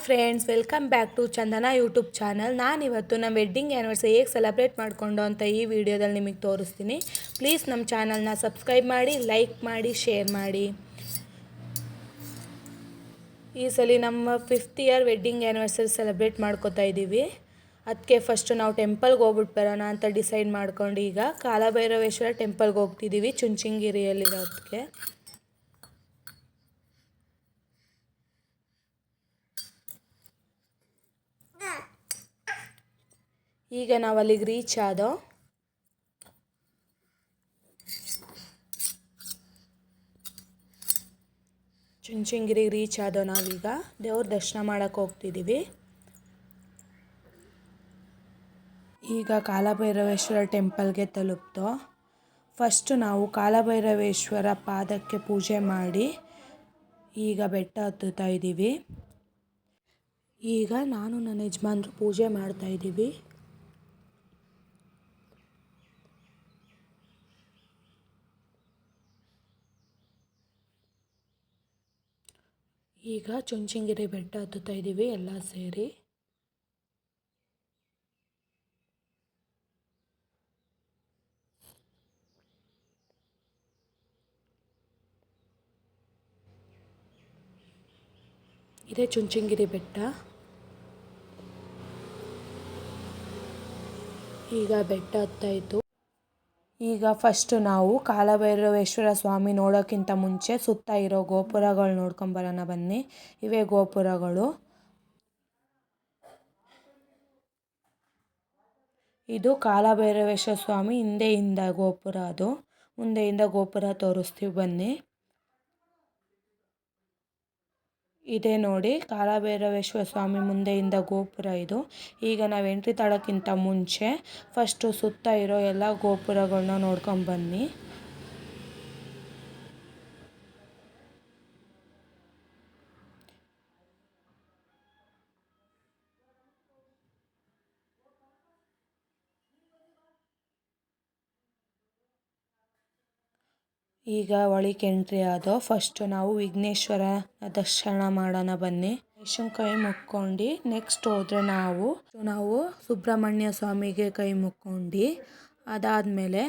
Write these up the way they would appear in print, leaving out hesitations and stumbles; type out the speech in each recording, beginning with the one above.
Friends, welcome back to Chandana YouTube channel. ನಾನಿವತ್ತು ನಮ್ಮ wedding anniversary ಹೇಗೆ ಸೆಲೆಬ್ರೇಟ್ ಮಾಡಿಕೊಂಡು ಅಂತ ಈ ವಿಡಿಯೋದಲ್ಲಿ ನಿಮಗೆ ತೋರಿಸ್ತೀನಿ. ಪ್ಲೀಸ್ ನಮ್ಮ ಚಾನಲ್ನ ಸಬ್ಸ್ಕ್ರೈಬ್ ಮಾಡಿ, ಲೈಕ್ ಮಾಡಿ, ಶೇರ್ ಮಾಡಿ. ಈ ಸಲ ನಮ್ಮ 5th year wedding anniversary celebrate ಮಾಡ್ಕೋತಾ ಇದ್ದೀವಿ. ಅದಕ್ಕೆ ಫಸ್ಟು ನಾವು ಟೆಂಪಲ್ಗೆ ಹೋಗ್ಬಿಟ್ಟು ಬರೋಣ ಅಂತ ಡಿಸೈಡ್ ಮಾಡ್ಕೊಂಡು ಈಗ ಕಾಲಭೈರವೇಶ್ವರ ಟೆಂಪಲ್ಗೆ ಹೋಗ್ತಿದ್ದೀವಿ, ಚುಂಚನಗಿರಿಯಲ್ಲಿರೋದಕ್ಕೆ. ಈಗ ನಾವು ಅಲ್ಲಿಗೆ ರೀಚ್ ಆದೋ. ಚುಂಚನಗಿರಿಗೆ ರೀಚ್ ಆದೋ. ನಾವೀಗ ದೇವ್ರ ದರ್ಶನ ಮಾಡೋಕ್ಕೆ ಹೋಗ್ತಿದ್ದೀವಿ. ಈಗ ಕಾಲಭೈರವೇಶ್ವರ ಟೆಂಪಲ್ಗೆ ತಲುಪ್ತೋ. ಫಸ್ಟು ನಾವು ಕಾಲಭೈರವೇಶ್ವರ ಪಾದಕ್ಕೆ ಪೂಜೆ ಮಾಡಿ ಈಗ ಬೆಟ್ಟ ಹತ್ತುತ್ತಾ ಇದ್ದೀವಿ. ಈಗ ನಾನು ನನ್ನ ಯಜಮಾನ್ರು ಪೂಜೆ ಮಾಡ್ತಾ ಇದ್ದೀವಿ. ಈಗ ಚುಂಚನಗಿರಿ ಬೆಟ್ಟ ಹತ್ತುತ್ತಾ ಇದ್ದೀವಿ ಎಲ್ಲ ಸೇರಿ. ಇದೇ ಚುಂಚನಗಿರಿ ಬೆಟ್ಟ. ಈಗ ಬೆಟ್ಟ ಹತ್ತಾಯಿತು. ಈಗ ಫಸ್ಟು ನಾವು ಕಾಲಭೈರವೇಶ್ವರ ಸ್ವಾಮಿ ನೋಡೋಕ್ಕಿಂತ ಮುಂಚೆ ಸುತ್ತ ಇರೋ ಗೋಪುರಗಳು ನೋಡ್ಕೊಂಬರೋಣ ಬನ್ನಿ. ಇವೇ ಗೋಪುರಗಳು. ಇದು ಕಾಲಭೈರವೇಶ್ವರ ಸ್ವಾಮಿ ಹಿಂದೆಯಿಂದ ಗೋಪುರ, ಅದು ಮುಂದೆಯಿಂದ ಗೋಪುರ ತೋರಿಸ್ತೀವಿ ಬನ್ನಿ. ಇದೇ ನೋಡಿ ಕಾಲಭೈರವೇಶ್ವರ ಸ್ವಾಮಿ ಮುಂದೆಯಿಂದ ಗೋಪುರ ಇದು. ಈಗ ನಾವು ಎಂಟ್ರಿ ತಳೋಕ್ಕಿಂತ ಮುಂಚೆ ಫಸ್ಟು ಸುತ್ತ ಇರೋ ಎಲ್ಲ ಗೋಪುರಗಳನ್ನ ನೋಡ್ಕೊಂಬನ್ನಿ. ಈಗ ಒಳಗೆ ಎಂಟ್ರಿ ಆದೋ. ಫಸ್ಟು ನಾವು ವಿಘ್ನೇಶ್ವರ ದರ್ಶನ ಮಾಡೋಣ ಬನ್ನಿ. ವಿಷ್ಣು ಕೈ ಮುಕ್ಕೊಂಡು ನೆಕ್ಸ್ಟ್ ಹೋದರೆ ನಾವು ಸುಬ್ರಹ್ಮಣ್ಯ ಸ್ವಾಮಿಗೆ ಕೈ ಮುಕ್ಕೊಂಡು ಅದಾದಮೇಲೆ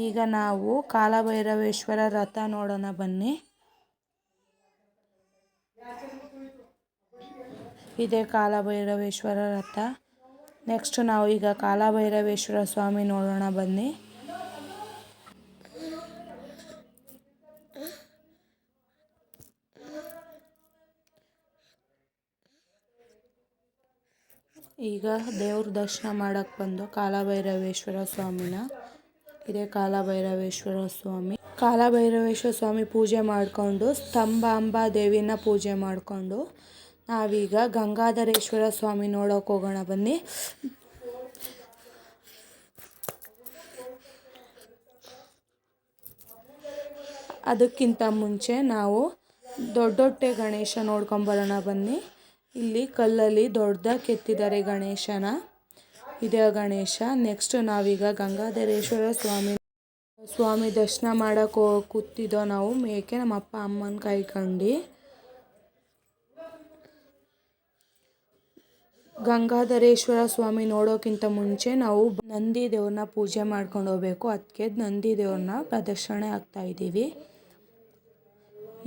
ಈಗ ನಾವು ಕಾಲಭೈರವೇಶ್ವರ ರಥ ನೋಡೋಣ ಬನ್ನಿ. ಇದೇ ಕಾಲಭೈರವೇಶ್ವರ ರಥ. ನೆಕ್ಸ್ಟ್ ನಾವು ಈಗ ಕಾಲಭೈರವೇಶ್ವರ ಸ್ವಾಮಿ ನೋಡೋಣ ಬನ್ನಿ. ಈಗ ದೇವ್ರ ದರ್ಶನ ಮಾಡೋಕ್ಕೆ ಬಂದು ಕಾಲಭೈರವೇಶ್ವರ ಸ್ವಾಮಿನ. ಇದೇ ಕಾಲಭೈರವೇಶ್ವರ ಸ್ವಾಮಿ. ಕಾಲಭೈರವೇಶ್ವರ ಸ್ವಾಮಿ ಪೂಜೆ ಮಾಡಿಕೊಂಡು ಸ್ತಂಭಾಂಬಾ ದೇವಿನ ಪೂಜೆ ಮಾಡಿಕೊಂಡು ನಾವೀಗ ಗಂಗಾಧರೇಶ್ವರ ಸ್ವಾಮಿ ನೋಡೋಕೆ ಹೋಗೋಣ ಬನ್ನಿ. ಅದಕ್ಕಿಂತ ಮುಂಚೆ ನಾವು ದೊಡ್ಡೊಟ್ಟೆ ಗಣೇಶ ನೋಡ್ಕೊಂಬರೋಣ ಬನ್ನಿ. ಇಲ್ಲಿ ಕಲ್ಲಲ್ಲಿ ದೊಡ್ಡದಾಗಿ ಕೆತ್ತಿದ್ದಾರೆ ಗಣೇಶನ. ಇದೇ ಗಣೇಶ. ನೆಕ್ಸ್ಟ್ ನಾವೀಗ ಗಂಗಾಧರೇಶ್ವರ ಸ್ವಾಮಿ ದರ್ಶನ ಮಾಡೋಕ್ಕೆ ಕೂತಿದ್ದೋ ನಾವು ಮೇಕೆ ನಮ್ಮ ಅಪ್ಪ ಅಮ್ಮನ ಕಾಯ್ಕೊಂಡು. ಗಂಗಾಧರೇಶ್ವರ ಸ್ವಾಮಿ ನೋಡೋಕ್ಕಿಂತ ಮುಂಚೆ ನಾವು ನಂದಿ ದೇವ್ರನ್ನ ಪೂಜೆ ಮಾಡ್ಕೊಂಡು ಹೋಗ್ಬೇಕು. ಅದಕ್ಕೆ ನಂದಿ ದೇವ್ರನ್ನ ಪ್ರದಕ್ಷಿಣೆ ಆಗ್ತಾ ಇದ್ದೀವಿ.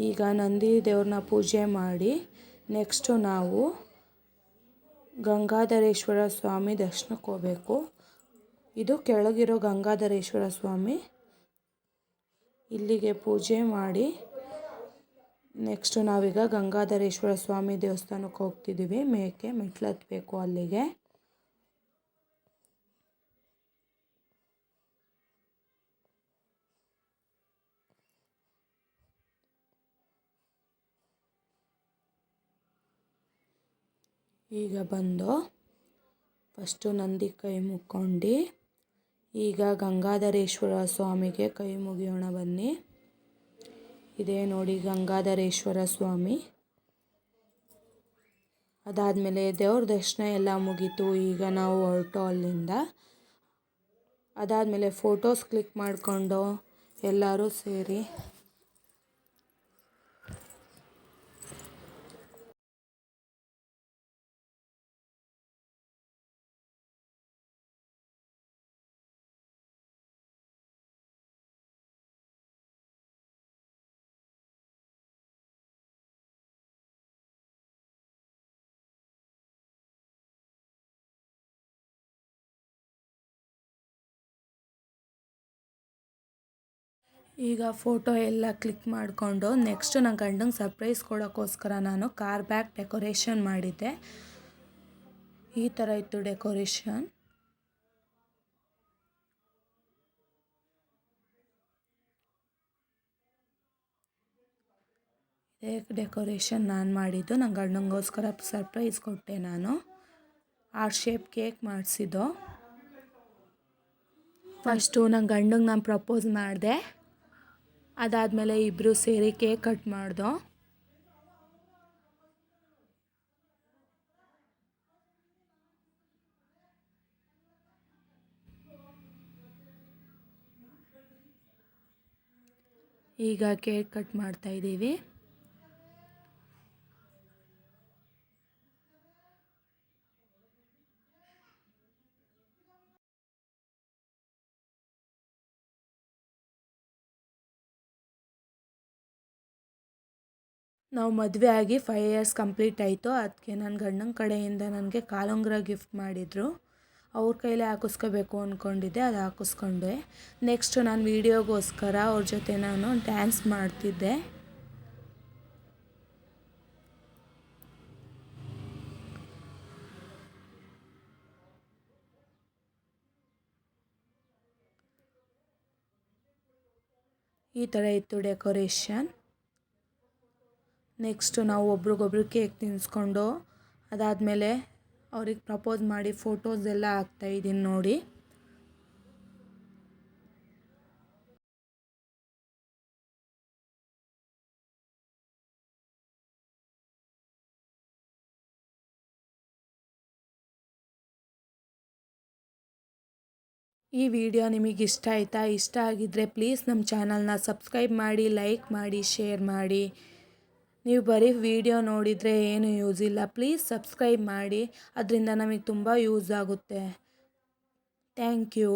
ಈಗ ನಂದಿ ದೇವ್ರನ್ನ ಪೂಜೆ ಮಾಡಿ ನೆಕ್ಸ್ಟು ನಾವು ಗಂಗಾಧರೇಶ್ವರ ಸ್ವಾಮಿ ದರ್ಶನಕ್ಕೆ ಹೋಗಬೇಕು. ಇದು ಕೆಳಗಿರೋ ಗಂಗಾಧರೇಶ್ವರ ಸ್ವಾಮಿ. ಇಲ್ಲಿಗೆ ಪೂಜೆ ಮಾಡಿ ನೆಕ್ಸ್ಟು ನಾವೀಗ ಗಂಗಾಧರೇಶ್ವರ ಸ್ವಾಮಿ ದೇವಸ್ಥಾನಕ್ಕೆ ಹೋಗ್ತಿದ್ದೀವಿ. ಮೆಟ್ಲು ಹತ್ತಬೇಕು ಅಲ್ಲಿಗೆ. ಈಗ ಬಂದು ಫಸ್ಟು ನಂದಿ ಕೈ ಮುಕ್ಕೊಂಡು ಈಗ ಗಂಗಾಧರೇಶ್ವರ ಸ್ವಾಮಿಗೆ ಕೈ ಮುಗಿಯೋಣ ಬನ್ನಿ. ಇದೇ ನೋಡಿ ಗಂಗಾಧರೇಶ್ವರ ಸ್ವಾಮಿ. ಅದಾದಮೇಲೆ ದೇವ್ರ ದರ್ಶನ ಎಲ್ಲ ಮುಗೀತು. ಈಗ ನಾವು ಹೊರಟೋ ಅಲ್ಲಿಂದ. ಅದಾದಮೇಲೆ ಫೋಟೋಸ್ ಕ್ಲಿಕ್ ಮಾಡಿಕೊಂಡು ಎಲ್ಲರೂ ಸೇರಿ ಈಗ ಫೋಟೋ ಎಲ್ಲ ಕ್ಲಿಕ್ ಮಾಡಿಕೊಂಡು ನೆಕ್ಸ್ಟ್ ನನ್ನ ಗಂಡಂಗೆ ಸರ್ಪ್ರೈಸ್ ಕೊಡೋಕ್ಕೋಸ್ಕರ ನಾನು ಕಾರ್ ಬ್ಯಾಕ್ ಡೆಕೋರೇಷನ್ ಮಾಡಿದ್ದೆ. ಈ ಥರ ಇತ್ತು ಡೆಕೋರೇಷನ್. ಇದೇ ಡೆಕೋರೇಷನ್ ನಾನು ಮಾಡಿದ್ದು. ನನ್ನ ಗಂಡಂಗೋಸ್ಕರ ಸರ್ಪ್ರೈಸ್ ಕೊಟ್ಟೆ ನಾನು. ಆರ್ ಶೇಪ್ ಕೇಕ್ ಮಾಡಿಸಿದ್ದು. ಫಸ್ಟು ನನ್ನ ಗಂಡಂಗೆ ನಾನು ಪ್ರಪೋಸ್ ಮಾಡಿದೆ. ಅದಾದಮೇಲೆ ಇಬ್ಬರು ಸೇರಿ ಕೇಕ್ ಕಟ್ ಮಾಡ್ದೋ. ಈಗ ಕೇಕ್ ಕಟ್ ಮಾಡ್ತಾ ಇದ್ದೀವಿ. ನಾವು ಮದುವೆ ಆಗಿ 5 ಇಯರ್ಸ್ ಕಂಪ್ಲೀಟ್ ಆಯಿತು. ಅದಕ್ಕೆ ನನ್ನ ಗಂಡನ ಕಡೆಯಿಂದ ನನಗೆ ಕಾಲುಂಗುರ ಗಿಫ್ಟ್ ಮಾಡಿದರು. ಅವ್ರ ಕೈಲೇ ಹಾಕಿಸ್ಕೋಬೇಕು ಅಂದ್ಕೊಂಡಿದ್ದೆ, ಅದು ಹಾಕಿಸ್ಕೊಂಡೆ. ನೆಕ್ಸ್ಟ್ ನಾನು ವೀಡಿಯೋಗೋಸ್ಕರ ಅವ್ರ ಜೊತೆ ನಾನು ಡ್ಯಾನ್ಸ್ ಮಾಡ್ತಿದ್ದೆ. ಈ ಥರ ಇತ್ತು ಡೆಕೋರೇಷನ್. ನೆಕ್ಸ್ಟು ನಾವು ಒಬ್ರಿಗೊಬ್ರು ಕೇಕ್ ತಿನ್ನಿಸ್ಕೊಂಡು ಅದಾದಮೇಲೆ ಅವ್ರಿಗೆ ಪ್ರಪೋಸ್ ಮಾಡಿ ಫೋಟೋಸ್ ಎಲ್ಲ ಹಾಕ್ತಾಯಿದ್ದೀನಿ ನೋಡಿ. ಈ ವಿಡಿಯೋ ನಿಮಗೆ ಇಷ್ಟ ಆಯಿತಾ? ಇಷ್ಟ ಆಗಿದ್ದರೆ ಪ್ಲೀಸ್ ನಮ್ಮ ಚಾನಲ್ನ ಸಬ್ಸ್ಕ್ರೈಬ್ ಮಾಡಿ, ಲೈಕ್ ಮಾಡಿ, ಶೇರ್ ಮಾಡಿ. ನೀವು ಬರೀ ವಿಡಿಯೋ ನೋಡಿದರೆ ಏನು ಯೂಸ್ ಇಲ್ಲ. ಪ್ಲೀಸ್ ಸಬ್ಸ್ಕ್ರೈಬ್ ಮಾಡಿ, ಅದರಿಂದ ನಮಗೆ ತುಂಬ ಯೂಸ್ ಆಗುತ್ತೆ. Thank you.